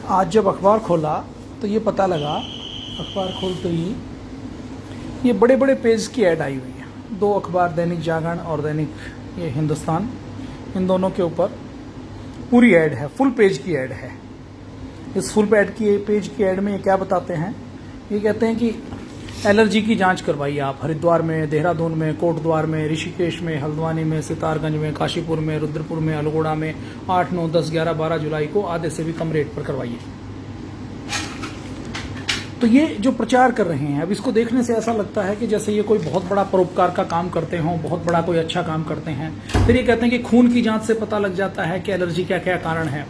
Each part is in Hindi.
आज जब अखबार खोला तो ये पता लगा, अखबार खोलते ही ये बड़े बड़े पेज की ऐड आई हुई है। दो अखबार, दैनिक जागरण और दैनिक ये हिंदुस्तान, इन दोनों के ऊपर पूरी ऐड है, फुल पेज की ऐड है। इस फुल पेज की ऐड में ये क्या बताते हैं? ये कहते हैं कि एलर्जी की जांच करवाइए आप हरिद्वार में, देहरादून में, कोटद्वार में, ऋषिकेश में, हल्द्वानी में, सितारगंज में, काशीपुर में, रुद्रपुर में, अल्मोड़ा में 8, 9, 10, 11, 12 जुलाई को आधे से भी कम रेट पर करवाइए। तो ये जो प्रचार कर रहे हैं, अब इसको देखने से ऐसा लगता है कि जैसे ये कोई बहुत बड़ा परोपकार का काम करते हों, बहुत बड़ा कोई अच्छा काम करते हैं। फिर ये कहते हैं कि खून की जांच से पता लग जाता है कि एलर्जी क्या क्या कारण है।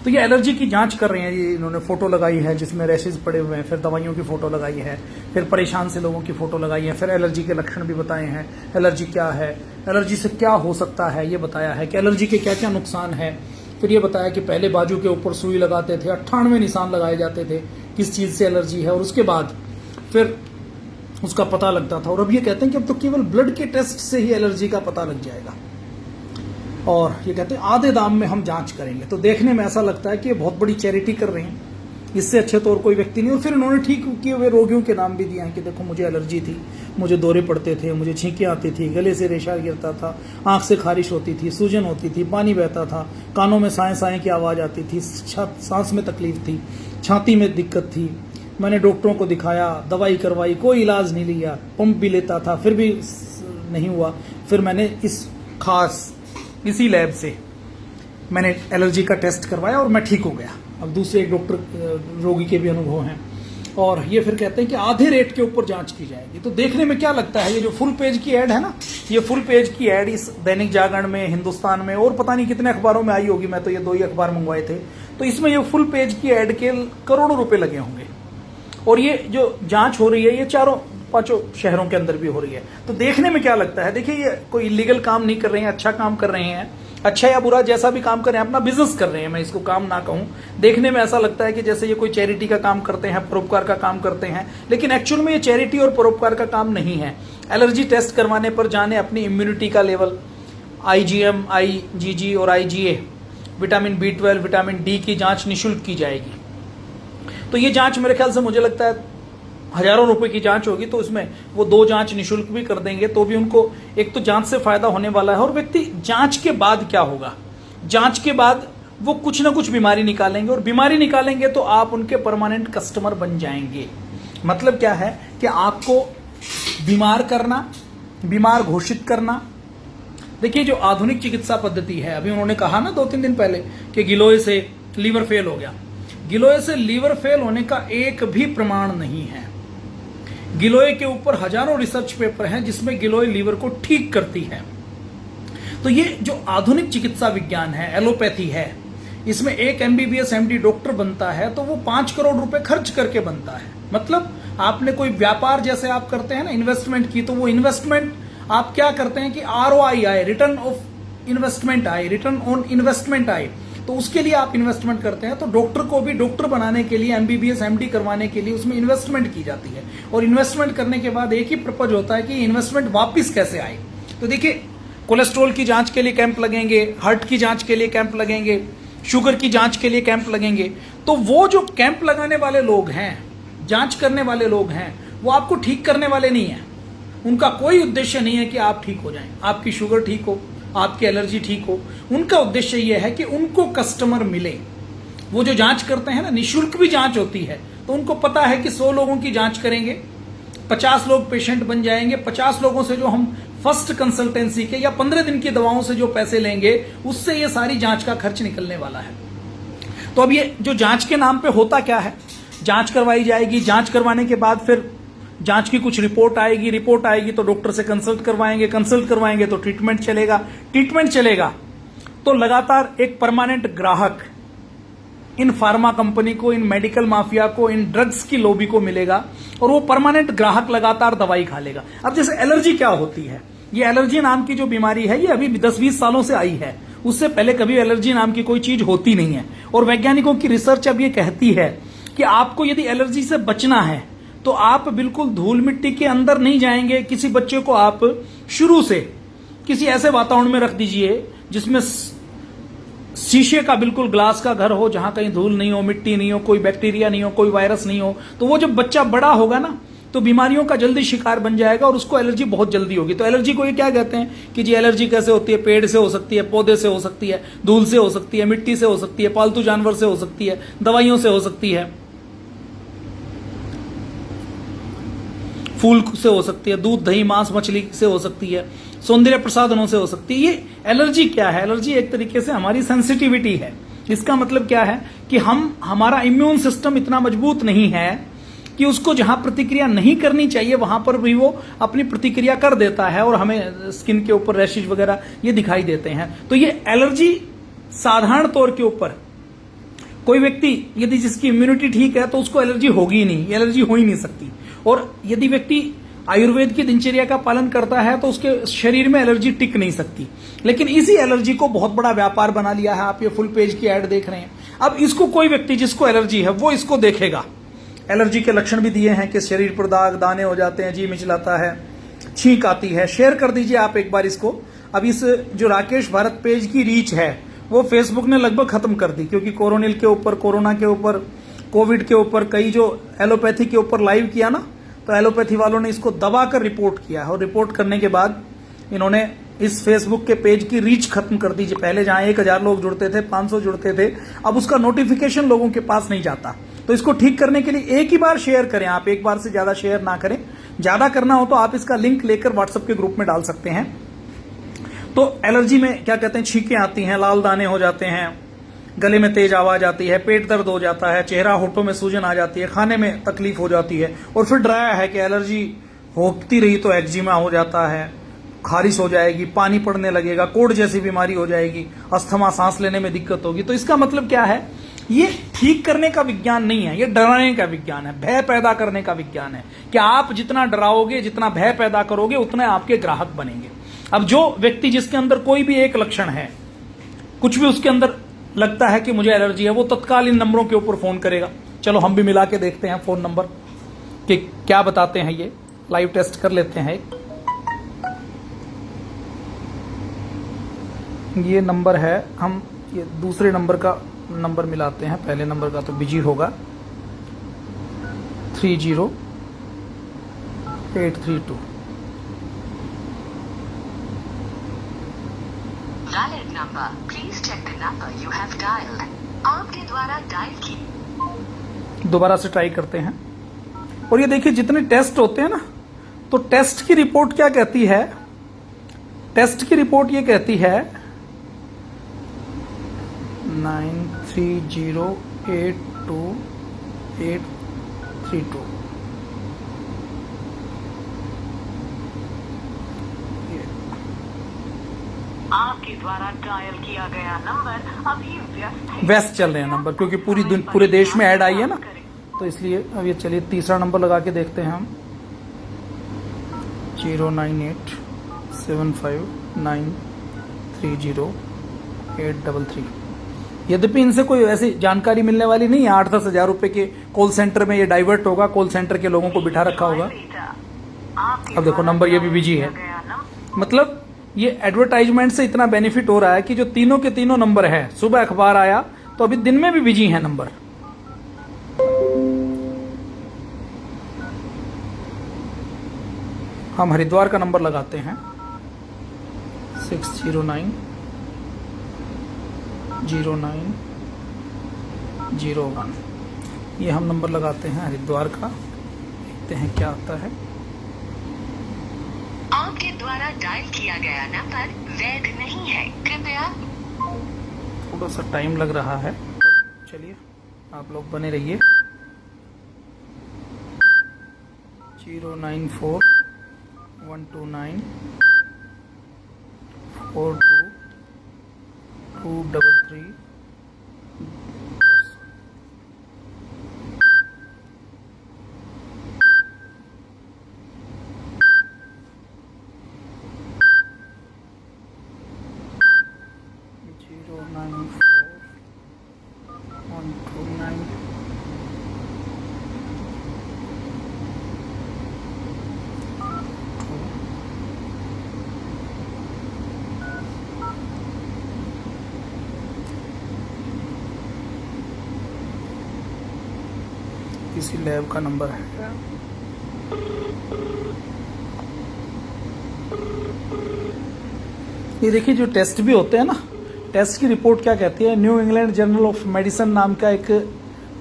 तो ये एलर्जी की जांच कर रहे हैं। ये इन्होंने फोटो लगाई है जिसमें रैशेज पड़े हुए हैं, फिर दवाइयों की फोटो लगाई है, फिर परेशान से लोगों की फोटो लगाई है, फिर एलर्जी के लक्षण भी बताए हैं, एलर्जी क्या है, एलर्जी से क्या हो सकता है ये बताया है कि एलर्जी के क्या क्या नुकसान है। फिर ये बताया कि पहले बाजू के ऊपर सुई लगाते थे, 98 निशान लगाए जाते थे किस चीज से एलर्जी है, और उसके बाद फिर उसका पता लगता था। और अब ये कहते हैं कि अब तो केवल ब्लड के टेस्ट से ही एलर्जी का पता लग जाएगा, और ये कहते हैं आधे दाम में हम जांच करेंगे। तो देखने में ऐसा लगता है कि ये बहुत बड़ी चैरिटी कर रहे हैं, इससे अच्छे तो और कोई व्यक्ति नहीं। और फिर इन्होंने ठीक किए हुए रोगियों के नाम भी दिए हैं कि देखो मुझे एलर्जी थी, मुझे दौरे पड़ते थे, मुझे छींकें आती थी, गले से रेशा गिरता था, आंख से खारिश होती थी, सूजन होती थी, पानी बहता था, कानों में साएं साएं की आवाज़ आती थी, सांस में तकलीफ थी, छाती में दिक्कत थी। मैंने डॉक्टरों को दिखाया, दवाई करवाई, कोई इलाज नहीं लिया, पंप भी लेता था, फिर भी नहीं हुआ। फिर मैंने इसी लैब से मैंने एलर्जी का टेस्ट करवाया और मैं ठीक हो गया। अब दूसरे एक डॉक्टर रोगी के भी अनुभव हैं, और ये फिर कहते हैं कि आधे रेट के ऊपर जांच की जाएगी। तो देखने में क्या लगता है, ये जो फुल पेज की ऐड है ना, ये फुल पेज की ऐड इस दैनिक जागरण में, हिंदुस्तान में और पता नहीं कितने अखबारों में आई होगी। मैं तो ये 2 ही अखबार मंगवाए थे। तो इसमें ये फुल पेज की ऐड के करोड़ों रुपए लगे होंगे, और ये जो जांच हो रही है ये 4-5 शहरों के अंदर भी हो रही है। तो देखने में क्या लगता है, देखिए ये कोई इलीगल काम नहीं कर रहे हैं, अच्छा काम कर रहे हैं। अच्छा या बुरा जैसा भी काम कर रहे हैं, अपना बिजनेस कर रहे हैं, मैं इसको काम ना कहूं। देखने में ऐसा लगता है कि जैसे ये कोई चैरिटी का काम करते हैं, परोपकार का काम करते हैं, लेकिन एक्चुअल में ये चैरिटी और परोपकार का काम नहीं है। एलर्जी टेस्ट करवाने पर जाने अपनी इम्यूनिटी का लेवल, IgM, IgG और IgA, vitamin B12, vitamin D की जांच निःशुल्क की जाएगी। तो ये जांच मेरे ख्याल से मुझे लगता है हजारों रुपए की जांच होगी, तो इसमें वो 2 जांच निःशुल्क भी कर देंगे, तो भी उनको एक तो जांच से फायदा होने वाला है। और व्यक्ति जांच के बाद क्या होगा, जांच के बाद वो कुछ ना कुछ बीमारी निकालेंगे, और बीमारी निकालेंगे तो आप उनके परमानेंट कस्टमर बन जाएंगे। मतलब क्या है कि आपको बीमार करना, बीमार घोषित करना। देखिए जो आधुनिक चिकित्सा पद्धति है, अभी उन्होंने कहा ना 2-3 दिन पहले कि गिलोय से लीवर फेल हो गया। गिलोय से लीवर फेल होने का एक भी प्रमाण नहीं है। गिलोय के ऊपर हजारों रिसर्च पेपर हैं जिसमें गिलोय लीवर को ठीक करती है। तो ये जो आधुनिक चिकित्सा विज्ञान है, एलोपैथी है, इसमें एक MBBS MD डॉक्टर बनता है तो वो 5 करोड़ रुपए खर्च करके बनता है। मतलब आपने कोई व्यापार जैसे आप करते हैं ना, इन्वेस्टमेंट की, तो वो इन्वेस्टमेंट आप क्या करते हैं कि ROI आए, रिटर्न ऑफ इन्वेस्टमेंट आए, रिटर्न ऑन इन्वेस्टमेंट आए, तो उसके लिए आप इन्वेस्टमेंट करते हैं। तो डॉक्टर को भी डॉक्टर बनाने के लिए, MBBS MD करवाने के लिए उसमें इन्वेस्टमेंट की जाती है, और इन्वेस्टमेंट करने के बाद एक ही पर्पज होता है कि इन्वेस्टमेंट वापस कैसे आए। तो देखिए कोलेस्ट्रॉल की जांच के लिए कैंप लगेंगे, हार्ट की जांच के लिए कैंप लगेंगे, शुगर की जांच के लिए कैंप लगेंगे। तो वो जो कैंप लगाने वाले लोग हैं, जांच करने वाले लोग हैं, वो आपको ठीक करने वाले नहीं है। उनका कोई उद्देश्य नहीं है कि आप ठीक हो जाएं, आपकी शुगर ठीक हो, आपकी एलर्जी ठीक हो। उनका उद्देश्य यह है कि उनको कस्टमर मिले। वो जो जांच करते हैं ना, निःशुल्क भी जांच होती है, तो उनको पता है कि 100 लोगों की जांच करेंगे, 50 लोग पेशेंट बन जाएंगे, 50 लोगों से जो हम फर्स्ट कंसल्टेंसी के या 15 दिन की दवाओं से जो पैसे लेंगे, उससे ये सारी जांच का खर्च निकलने वाला है। तो अब ये जो जांच के नाम पे होता क्या है, जांच करवाई जाएगी, जांच करवाने के बाद फिर जांच की कुछ रिपोर्ट आएगी तो डॉक्टर से कंसल्ट करवाएंगे तो ट्रीटमेंट चलेगा। तो लगातार एक परमानेंट ग्राहक इन फार्मा कंपनी को, इन मेडिकल माफिया को, इन ड्रग्स की लॉबी को मिलेगा, और वो परमानेंट ग्राहक लगातार दवाई खा लेगा। अब जैसे एलर्जी क्या होती है, ये एलर्जी नाम की जो बीमारी है ये अभी 10-20 सालों से आई है, उससे पहले कभी एलर्जी नाम की कोई चीज होती नहीं है। और वैज्ञानिकों की रिसर्च अब ये कहती है कि आपको यदि एलर्जी से बचना है तो आप बिल्कुल धूल मिट्टी के अंदर नहीं जाएंगे। किसी बच्चे को आप शुरू से किसी ऐसे वातावरण में रख दीजिए जिसमें शीशे का बिल्कुल ग्लास का घर हो, जहां कहीं धूल नहीं हो, मिट्टी नहीं हो, कोई बैक्टीरिया नहीं हो, कोई वायरस नहीं हो, तो वो जब बच्चा बड़ा होगा ना तो बीमारियों का जल्दी शिकार बन जाएगा और उसको एलर्जी बहुत जल्दी होगी। तो एलर्जी को ये क्या कहते हैं कि जी एलर्जी कैसे होती है, पेड़ से हो सकती है, पौधे से हो सकती है, धूल से हो सकती है, मिट्टी से हो सकती है, पालतू जानवर से हो सकती है, दवाइयों से हो सकती है, फूल से हो सकती है, दूध दही मांस मछली से हो सकती है, सौंदर्य प्रसाधनों से हो सकती है। ये एलर्जी क्या है? एलर्जी एक तरीके से हमारी सेंसिटिविटी है। इसका मतलब क्या है कि हमारा इम्यून सिस्टम इतना मजबूत नहीं है कि उसको जहां प्रतिक्रिया नहीं करनी चाहिए वहां पर भी वो अपनी प्रतिक्रिया कर देता है और हमें स्किन के ऊपर रैशेज वगैरह ये दिखाई देते हैं। तो ये एलर्जी साधारण तौर के ऊपर कोई व्यक्ति यदि जिसकी इम्यूनिटी ठीक है तो उसको एलर्जी होगी ही नहीं, एलर्जी हो ही नहीं सकती। और यदि व्यक्ति आयुर्वेद की दिनचर्या का पालन करता है तो उसके शरीर में एलर्जी टिक नहीं सकती। लेकिन इसी एलर्जी को बहुत बड़ा व्यापार बना लिया है। आप ये फुल पेज की ऐड देख रहे हैं। अब इसको कोई व्यक्ति जिसको एलर्जी है वो इसको देखेगा। एलर्जी के लक्षण भी दिए हैं कि शरीर पर दाग दाने हो जाते हैं, जी मिचलाता है, छींक आती है। शेयर कर दीजिए आप एक बार इसको। अब इस जो राकेश भारत पेज की रीच है वो फेसबुक ने लगभग खत्म कर दी, क्योंकि कोरोनिल के ऊपर, कोरोना के ऊपर, कोविड के ऊपर, कई जो एलोपैथी के ऊपर लाइव किया ना, तो एलोपैथी वालों ने इसको दबाकर रिपोर्ट किया और रिपोर्ट करने के बाद इन्होंने इस फेसबुक के पेज की रीच खत्म कर दी। पहले जहां 1000 लोग जुड़ते थे, 500 जुड़ते थे, अब उसका नोटिफिकेशन लोगों के पास नहीं जाता। तो इसको ठीक करने के लिए एक ही बार शेयर करें आप, एक बार से ज्यादा शेयर ना करें। ज्यादा करना हो तो आप इसका लिंक लेकर व्हाट्सएप के ग्रुप में डाल सकते हैं। तो एलर्जी में क्या कहते हैं, छींकें आती हैं, लाल दाने हो जाते हैं, गले में तेज आवाज आती है, पेट दर्द हो जाता है, चेहरा होठों में सूजन आ जाती है, खाने में तकलीफ हो जाती है। और फिर डराया है कि एलर्जी होती रही तो एक्जिमा हो जाता है, खारिश हो जाएगी, पानी पड़ने लगेगा, कोढ़ जैसी बीमारी हो जाएगी, अस्थमा, सांस लेने में दिक्कत होगी। तो इसका मतलब क्या है, ये ठीक करने का विज्ञान नहीं है, ये डराने का विज्ञान है, भय पैदा करने का विज्ञान है कि आप जितना डराओगे, जितना भय पैदा करोगे, उतने आपके ग्राहक बनेंगे। अब जो व्यक्ति जिसके अंदर कोई भी एक लक्षण है, कुछ भी उसके अंदर लगता है कि मुझे एलर्जी है, वो तत्काल इन नंबरों के ऊपर फोन करेगा। चलो हम भी मिला के देखते हैं फोन नंबर कि क्या बताते हैं। ये लाइव टेस्ट कर लेते हैं। ये नंबर है, हम ये दूसरे नंबर का नंबर मिलाते हैं। पहले नंबर का तो बिजी होगा, 30832। Valid number. Please check the number you have dialed. आपके द्वारा डायल की। दोबारा से ट्राई करते हैं। और ये देखिए जितने टेस्ट होते हैं ना, तो टेस्ट की रिपोर्ट क्या कहती है, टेस्ट की रिपोर्ट ये कहती है 93082832। आपके द्वारा डायल किया गया नंबर अभी व्यस्त चल रहे हैं नंबर, क्योंकि पूरे देश में ऐड आई है ना, तो इसलिए अब ये चलिए तीसरा नंबर लगा के देखते हैं हम। 09875930833। यद्यपि इनसे कोई ऐसी जानकारी मिलने वाली नहीं है। 8-10 हजार रुपए के कॉल सेंटर में ये डाइवर्ट होगा, कॉल सेंटर के लोगों को बिठा रखा होगा। अब देखो नंबर ये भी बिजी है। मतलब ये एडवर्टाइजमेंट से इतना बेनिफिट हो रहा है कि जो तीनों के तीनों नंबर है, सुबह अखबार आया तो अभी दिन में भी बिजी है नंबर। हम हरिद्वार का नंबर लगाते हैं 6090901। ये हम नंबर लगाते हैं हरिद्वार का, देखते हैं क्या आता है। आपके द्वारा डायल किया गया नंबर वैध नहीं है, कृपया। थोड़ा सा टाइम लग रहा है, चलिए आप लोग बने रहिए। 09412942233। किसी लैब का नंबर है। ये देखिए जो टेस्ट भी होते हैं ना, टेस्ट की रिपोर्ट क्या कहती है, new England journal of medicine नाम का एक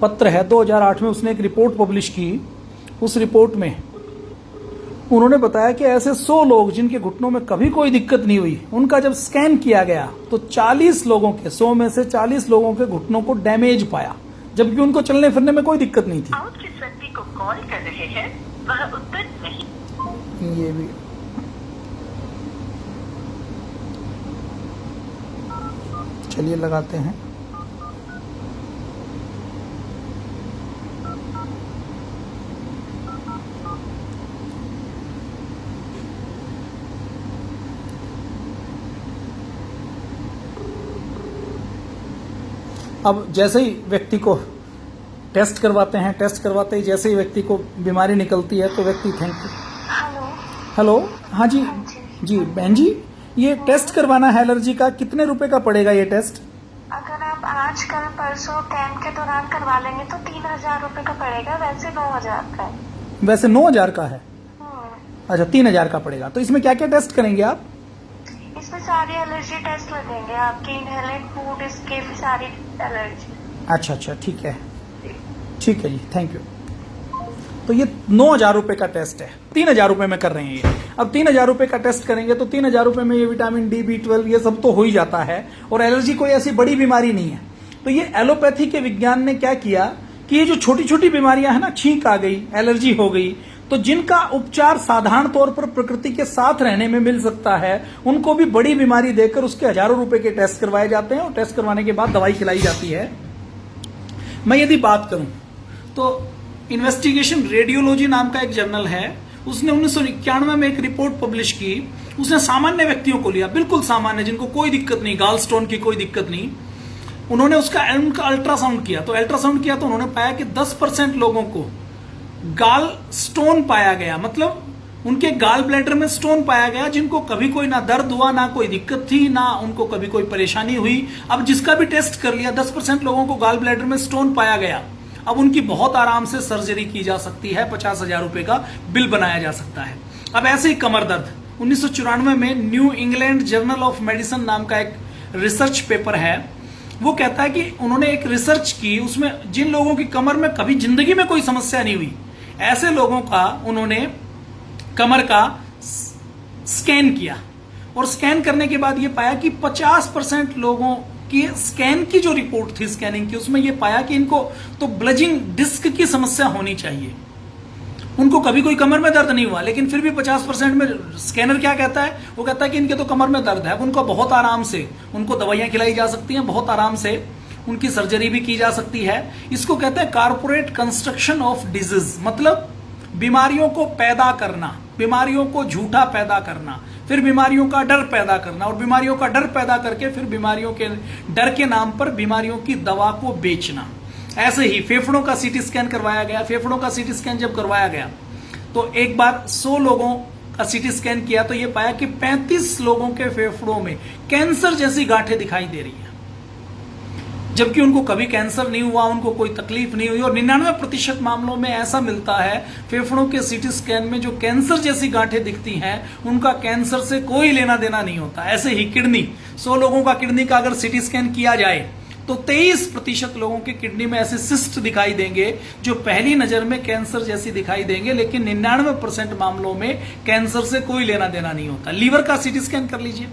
पत्र है, 2008 में उसने एक रिपोर्ट पब्लिश की। उस रिपोर्ट में उन्होंने बताया कि ऐसे 100 लोग जिनके घुटनों में कभी कोई दिक्कत नहीं हुई, उनका जब स्कैन किया गया तो 40 लोगों के 100 में से 40 लोगों के घुटनों को डैमेज पाया, जबकि उनको चलने फिरने में कोई दिक्कत नहीं थी। आप जिस व्यक्ति को कॉल कर रहे हैं वह उत्तर नहीं। ये भी चलिए लगाते हैं। अब जैसे ही व्यक्ति को टेस्ट करवाते हैं, टेस्ट करवाते ही जैसे ही व्यक्ति को बीमारी निकलती है तो व्यक्ति थैंक यू। हेलो, हाँ जी जी बहन जी, ये टेस्ट करवाना है एलर्जी का, कितने रुपए का पड़ेगा ये टेस्ट? अगर आप आज कल परसों कैंप के दौरान करवा लेंगे तो 3,000 रुपए का पड़ेगा, वैसे 9,000 का है। वैसे 9,000 का है, अच्छा 3,000 का पड़ेगा। तो इसमें क्या क्या टेस्ट करेंगे आप? इसमें सारे एलर्जी टेस्ट लगेंगे, आपकी इनहेलेंट फूड, इसके भी सारी एलर्जी। अच्छा अच्छा, ठीक है जी, थैंक यू। तो ये 9,000 रुपए का टेस्ट है, 3,000 रुपए में कर रहे हैं ये। अब 3,000 रुपए का टेस्ट करेंगे तो 3,000 रुपए में ये विटामिन डी, B12 ये सब तो हो ही जाता है, और एलर्जी कोई ऐसी बड़ी बीमारी नहीं है। तो ये एलोपैथी के विज्ञान ने क्या किया कि ये जो छोटी छोटी बीमारियां हैं ना, छींक आ गई, एलर्जी हो गई, तो जिनका उपचार साधारण तौर पर प्रकृति के साथ रहने में मिल सकता है, उनको भी बड़ी बीमारी देकर उसके हजारों रुपए के टेस्ट करवाए जाते हैं, और टेस्ट करवाने के बाद दवाई खिलाई जाती है। मैं यदि बात करूं तो इन्वेस्टिगेशन रेडियोलॉजी नाम का एक जर्नल है, उसने 1991 में एक रिपोर्ट पब्लिश की। उसने सामान्य व्यक्तियों को लिया, बिल्कुल सामान्य, जिनको कोई दिक्कत नहीं, गाल स्टोन की कोई दिक्कत नहीं। उन्होंने उनका अल्ट्रासाउंड किया, तो अल्ट्रासाउंड किया तो उन्होंने पाया कि 10% लोगों को गाल स्टोन पाया गया, मतलब उनके गाल ब्लैडर में स्टोन पाया गया, जिनको कभी कोई ना दर्द हुआ, ना कोई दिक्कत थी, ना उनको कभी कोई परेशानी हुई। अब जिसका भी टेस्ट कर लिया, 10% लोगों को गाल ब्लैडर में स्टोन पाया गया। अब उनकी बहुत आराम से सर्जरी की जा सकती है, 50,000 रुपए का बिल बनाया जा सकता है। अब ऐसे ही कमर दर्द, 1994 में new England journal of medicine नाम का एक रिसर्च पेपर है, वो कहता है कि उन्होंने एक रिसर्च की, उसमें जिन लोगों की कमर में कभी जिंदगी में कोई समस्या नहीं हुई, ऐसे लोगों का उन्होंने कमर का स्कैन किया, और स्कैन करने के बाद ये पाया कि 50% लोगों की स्कैन की जो रिपोर्ट थी स्कैनिंग की, उसमें ये पाया कि इनको तो ब्लजिंग डिस्क की समस्या होनी चाहिए। उनको कभी कोई कमर में दर्द नहीं हुआ, लेकिन फिर भी 50% में स्कैनर क्या कहता है, वो कहता है कि इनके तो कमर में दर्द है। अब उनको बहुत आराम से उनको दवाइयां खिलाई जा सकती हैं, बहुत आराम से उनकी सर्जरी भी की जा सकती है। इसको कहते हैं कारपोरेट कंस्ट्रक्शन ऑफ डिजीज, मतलब बीमारियों को पैदा करना, बीमारियों को झूठा पैदा करना, फिर बीमारियों का डर पैदा करना, और बीमारियों का डर पैदा करके फिर बीमारियों के डर के नाम पर बीमारियों की दवा को बेचना। ऐसे ही फेफड़ों का सीटी स्कैन करवाया गया। फेफड़ों का सीटी स्कैन जब करवाया गया तो एक बार 100 लोगों का सीटी स्कैन किया तो ये पाया कि 35 लोगों के फेफड़ों में कैंसर जैसी गांठें दिखाई दे रही है, जबकि उनको कभी कैंसर नहीं हुआ, उनको कोई तकलीफ नहीं हुई। और 99% मामलों में ऐसा मिलता है फेफड़ों के सीटी स्कैन में जो कैंसर जैसी गांठें दिखती हैं, उनका कैंसर से कोई लेना देना नहीं होता। ऐसे ही किडनी, 100 लोगों का किडनी का अगर सीटी स्कैन किया जाए तो 23% लोगों के किडनी में ऐसे सिस्ट दिखाई देंगे जो पहली नजर में कैंसर जैसी दिखाई देंगे, लेकिन 99% मामलों में कैंसर से कोई लेना देना नहीं होता। लीवर का सीटी स्कैन कर लीजिए,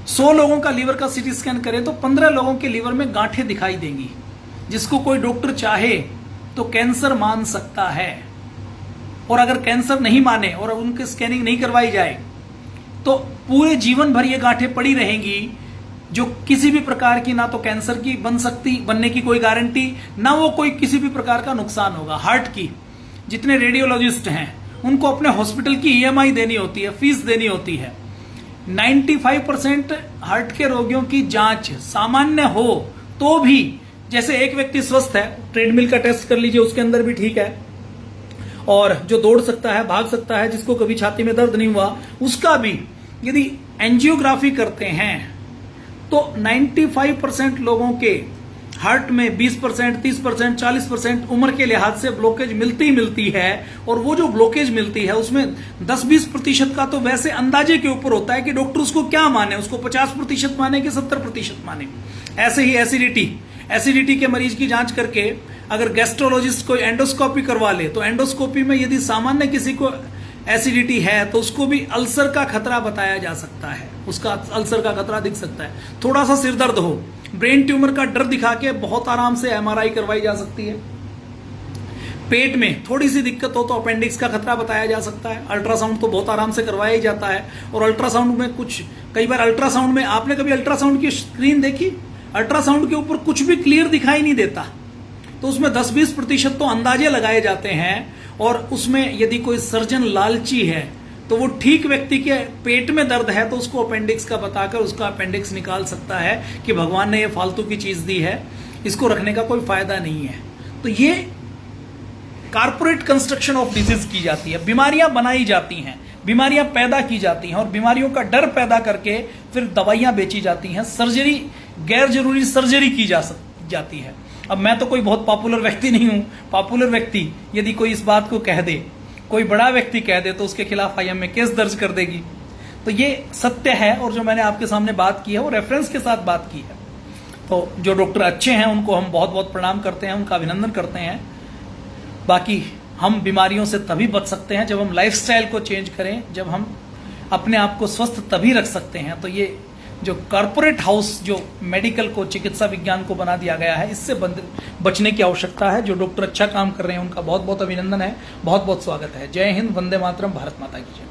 100 लोगों का लीवर का सीटी स्कैन करें तो 15 लोगों के लीवर में गांठें दिखाई देंगी, जिसको कोई डॉक्टर चाहे तो कैंसर मान सकता है। और अगर कैंसर नहीं माने और उनकी स्कैनिंग नहीं करवाई जाए तो पूरे जीवन भर ये गांठें पड़ी रहेंगी, जो किसी भी प्रकार की ना तो कैंसर की बनने की कोई गारंटी, ना वो कोई किसी भी प्रकार का नुकसान होगा। हार्ट की जितने रेडियोलॉजिस्ट हैं उनको अपने हॉस्पिटल की EMI देनी होती है, फीस देनी होती है। 95% हार्ट के रोगियों की जांच सामान्य हो तो भी, जैसे एक व्यक्ति स्वस्थ है, ट्रेडमिल का टेस्ट कर लीजिए, उसके अंदर भी ठीक है, और जो दौड़ सकता है, भाग सकता है, जिसको कभी छाती में दर्द नहीं हुआ, उसका भी यदि एंजियोग्राफी करते हैं तो 95% लोगों के हार्ट में 20%, 30%, 40% उम्र के लिहाज से ब्लॉकेज मिलती है। और वो जो ब्लॉकेज मिलती है उसमें 10-20% का तो वैसे अंदाजे के ऊपर होता है कि डॉक्टर उसको क्या माने, उसको 50% माने कि 70% माने। ऐसे ही एसिडिटी के मरीज की जांच करके अगर गैस्ट्रोलॉजिस्ट कोई एंडोस्कोपी करवा ले तो एंडोस्कोपी में यदि सामान्य किसी को एसिडिटी है तो उसको भी अल्सर का खतरा बताया जा सकता है, उसका अल्सर का खतरा दिख सकता है। थोड़ा सा सिर दर्द हो, ब्रेन ट्यूमर का डर दिखा के बहुत आराम से एमआरआई करवाई जा सकती है। पेट में थोड़ी सी दिक्कत हो तो अपेंडिक्स का खतरा बताया जा सकता है। अल्ट्रासाउंड तो बहुत आराम से करवाया ही जाता है। और अल्ट्रासाउंड में कई बार अल्ट्रासाउंड में आपने कभी अल्ट्रासाउंड की स्क्रीन देखी? अल्ट्रासाउंड के ऊपर कुछ भी क्लियर दिखाई नहीं देता, तो उसमें 10-20% तो अंदाजे लगाए जाते हैं। और उसमें यदि कोई सर्जन लालची है तो वो ठीक व्यक्ति के पेट में दर्द है तो उसको अपेंडिक्स का बताकर उसका अपेंडिक्स निकाल सकता है कि भगवान ने ये फालतू की चीज दी है, इसको रखने का कोई फायदा नहीं है। तो ये कारपोरेट कंस्ट्रक्शन ऑफ डिजीज की जाती है। बीमारियां बनाई जाती हैं, बीमारियां पैदा की जाती हैं और बीमारियों का डर पैदा करके फिर दवाइयां बेची जाती हैं। सर्जरी, गैर जरूरी सर्जरी की जाती है। अब मैं तो कोई बहुत पॉपुलर व्यक्ति नहीं हूं। पॉपुलर व्यक्ति यदि कोई इस बात को कह दे, कोई बड़ा व्यक्ति कह दे, तो उसके खिलाफ आईएमए केस दर्ज कर देगी। तो ये सत्य है और जो मैंने आपके सामने बात की है वो रेफरेंस के साथ बात की है। तो जो डॉक्टर अच्छे हैं उनको हम बहुत बहुत प्रणाम करते हैं, उनका अभिनंदन करते हैं। बाकी हम बीमारियों से तभी बच सकते हैं जब हम लाइफस्टाइल को चेंज करें, जब हम अपने आप को स्वस्थ तभी रख सकते हैं। तो ये जो कॉर्पोरेट हाउस जो मेडिकल को, चिकित्सा विज्ञान को बना दिया गया है, इससे बचने की आवश्यकता है। जो डॉक्टर अच्छा काम कर रहे हैं उनका बहुत बहुत अभिनंदन है, बहुत बहुत स्वागत है। जय हिंद, वंदे मातरम, भारत माता की जय।